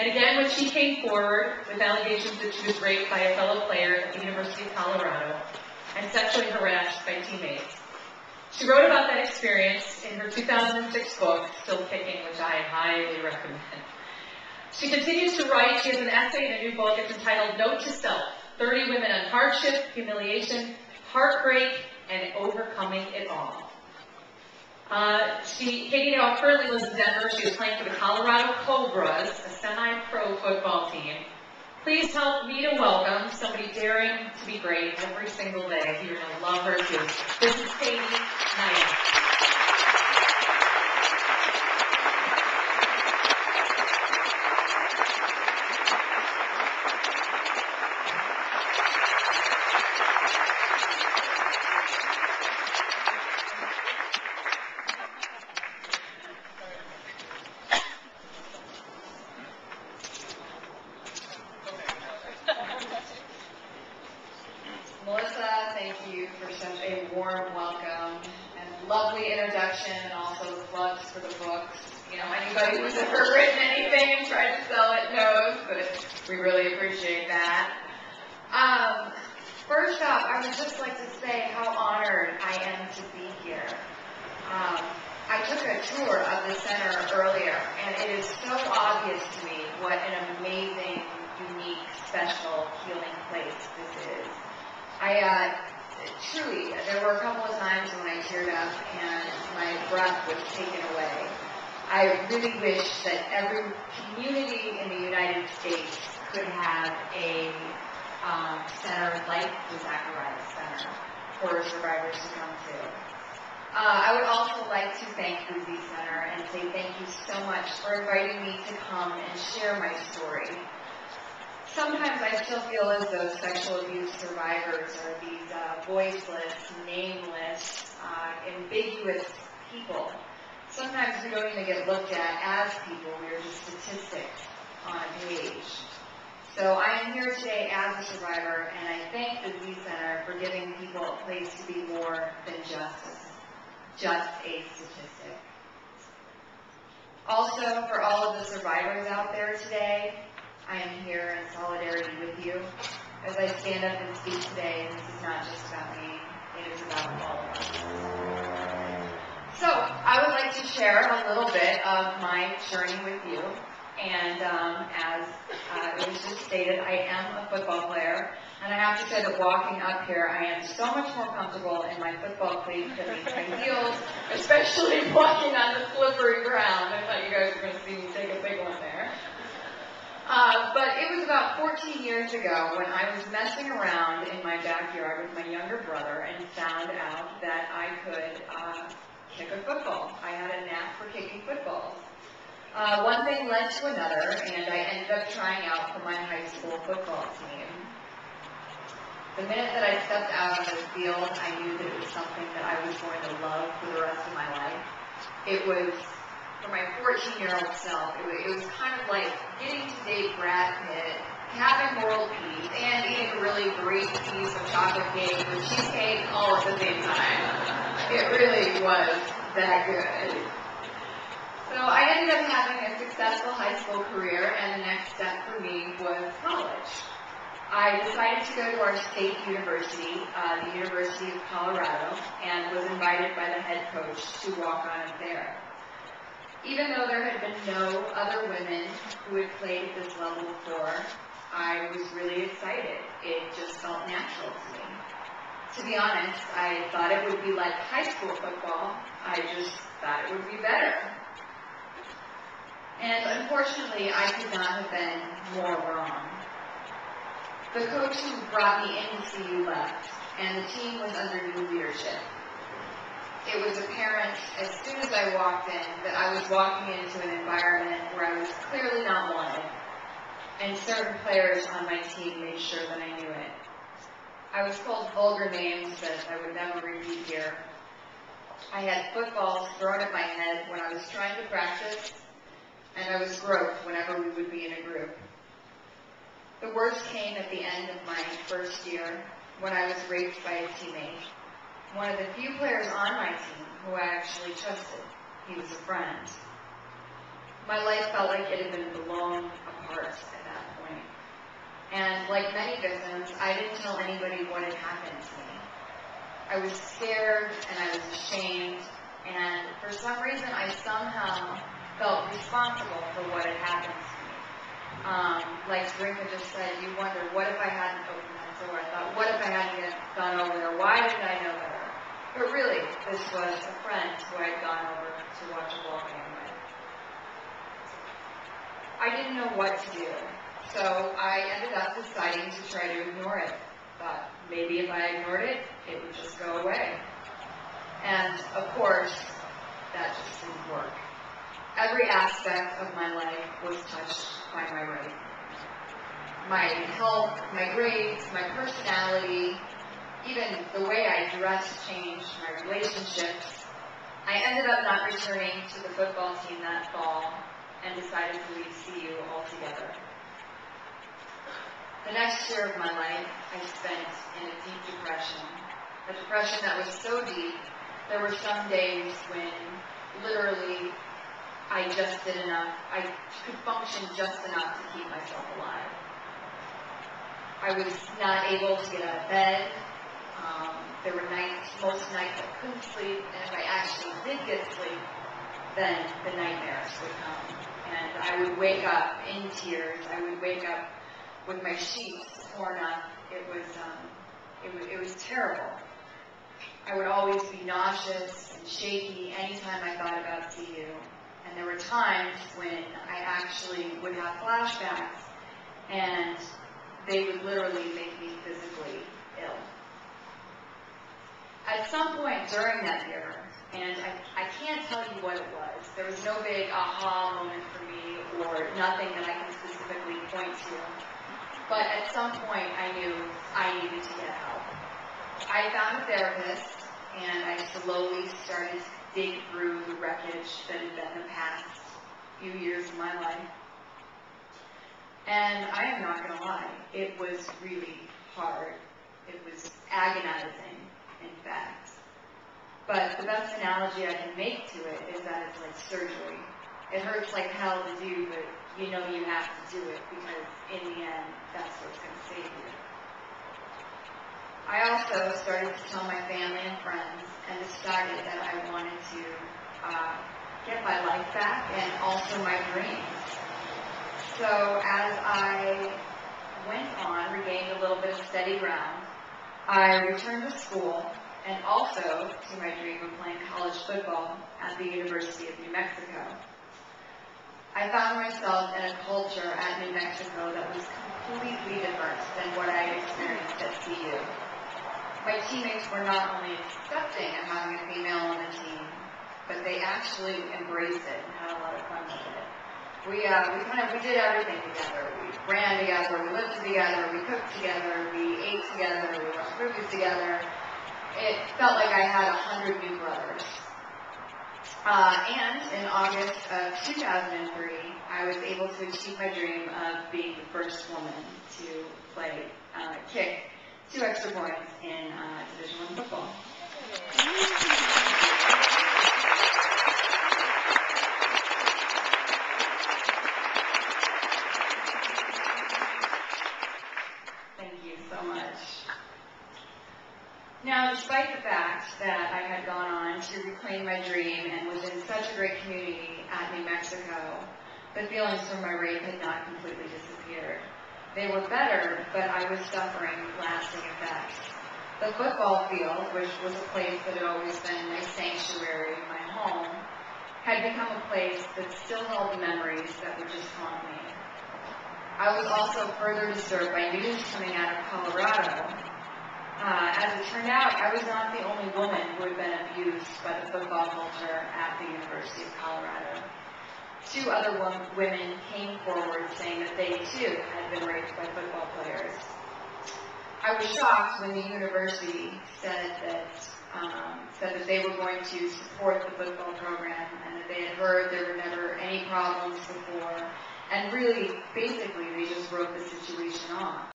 And again, when she came forward with allegations that she was raped by a fellow player at the University of Colorado and sexually harassed by teammates. She wrote about that experience in her 2006 book, Still Kicking, which I highly recommend. She continues to write. She has an essay in a new book. It's entitled Note to Self, 30 Women on Hardship, Humiliation, Heartbreak, and Overcoming It All. Katie now currently lives in Denver. She is playing for the Colorado Cobras, a semi-pro football team. Please help me to welcome somebody daring to be great every single day. You're going to love her too. This is Katie Hnida. Melissa, thank you for such a warm welcome and lovely introduction, and also the plugs for the books. You know, anybody who's ever written anything and tried to sell it knows, but we really appreciate that. First off, I would just like to say how honored I am to be here. I took a tour of the center earlier, and it is so obvious to me what an amazing, unique, special, healing place this is. Truly, there were a couple of times when I teared up and my breath was taken away. I really wish that every community in the United States could have a center like the Zacharias Center for survivors to come to. I would also like to thank the ZCenter and say thank you so much for inviting me to come and share my story. Sometimes I still feel as though sexual abuse survivors are these voiceless, nameless, ambiguous people. Sometimes we don't even get looked at as people. We're just statistics on a page. So I am here today as a survivor, and I thank the ZCenter for giving people a place to be more than just a statistic. Also, for all of the survivors out there today, I am here in solidarity with you as I stand up and speak today, and this is not just about me, it is about all of us. So, I would like to share a little bit of my journey with you, and as it was just stated, I am a football player, and I have to say that walking up here, I am so much more comfortable in my football cleats than in my heels, especially walking on the slippery ground. I thought you guys were going to see me take a big one there. But it was about 14 years ago when I was messing around in my backyard with my younger brother and found out that I could kick a football. I had a knack for kicking footballs. One thing led to another, and I ended up trying out for my high school football team. The minute that I stepped out on the field, I knew that it was something that I was going to love for the rest of my life. It was, for my 14-year-old self, it was kind of like getting to date Brad Pitt, having world peace, and eating a really great piece of chocolate cake or cheesecake all at the same time. It really was that good. So I ended up having a successful high school career, and the next step for me was college. I decided to go to our state university, the University of Colorado, and was invited by the head coach to walk on it there. Even though there had been no other women who had played at this level before, I was really excited. It just felt natural to me. To be honest, I thought it would be like high school football. I just thought it would be better. And unfortunately, I could not have been more wrong. The coach who brought me in to see you left, and the team was under new leadership. It was apparent as soon as I walked in that I was walking into an environment where I was clearly not wanted, and certain players on my team made sure that I knew it. I was called vulgar names that I would never repeat here. I had footballs thrown at my head when I was trying to practice, and I was groped whenever we would be in a group. The worst came at the end of my first year when I was raped by a teammate. One of the few players on my team who I actually trusted. He was a friend. My life felt like it had been blown apart. And like many victims, I didn't tell anybody what had happened to me. I was scared and I was ashamed, and for some reason I somehow felt responsible for what had happened to me. Like Rinka just said, you wonder, what if I hadn't opened that door? I thought, what if I hadn't gone over there? Why didn't I know better? But really, this was a friend who I'd gone over to watch a ball game with. I didn't know what to do, so I ended up deciding to try to ignore it. Thought maybe if I ignored it, it would just go away. And of course, that just didn't work. Every aspect of my life was touched by my rape. My health, my grades, my personality, even the way I dressed changed, my relationships. I ended up not returning to the football team that fall and decided to leave CU altogether. The next year of my life, I spent in a deep depression. A depression that was so deep, there were some days when literally I just did enough. I could function just enough to keep myself alive. I was not able to get out of bed. There were most nights I couldn't sleep, and if I actually did get sleep, then the nightmares would come. And I would wake up in tears. I would wake up with my sheets torn up. It was terrible. I would always be nauseous and shaky anytime I thought about CU. And there were times when I actually would have flashbacks, and they would literally make me physically ill. At some point during that year, and I can't tell you what it was, there was no big aha moment for me or nothing that I can specifically point to, but at some point I knew I needed to get help. I found a therapist, and I slowly started to dig through the wreckage that had been the past few years of my life. And I am not going to lie, it was really hard. It was agonizing, in fact. But the best analogy I can make to it is that it's like surgery. It hurts like hell to do, but you know you have to do it because in the end, that's what's going to save you. I also started to tell my family and friends and decided that I wanted to get my life back and also my dreams. So as I went on, regained a little bit of steady ground, I returned to school and also to my dream of playing college football at the University of New Mexico. I found myself in a culture at New Mexico that was completely different than what I had experienced at CU. My teammates were not only accepting of having a female on the team, but they actually embraced it and had a lot of fun with it. We did everything together. We ran together, we lived together, we cooked together, we ate together, we watched movies together. It felt like I had 100 new brothers. And in August of 2003, I was able to achieve my dream of being the first woman to kick 2 extra points in Division I football. Thank you so much. Now, despite the fact that I had gone on to reclaim my dream and was in such a great community at New Mexico, the feelings from my rape had not completely disappeared. They were better, but I was suffering lasting effects. The football field, which was a place that had always been my sanctuary, my home, had become a place that still held memories that would just haunt me. I was also further disturbed by news coming out of Colorado. As it turned out, I was not the only woman who had been abused by the football culture at the University of Colorado. 2 other women came forward saying that they too had been raped by football players. I was shocked when the university said that they were going to support the football program and that they had heard there were never any problems before, and really, basically, they just wrote the situation off.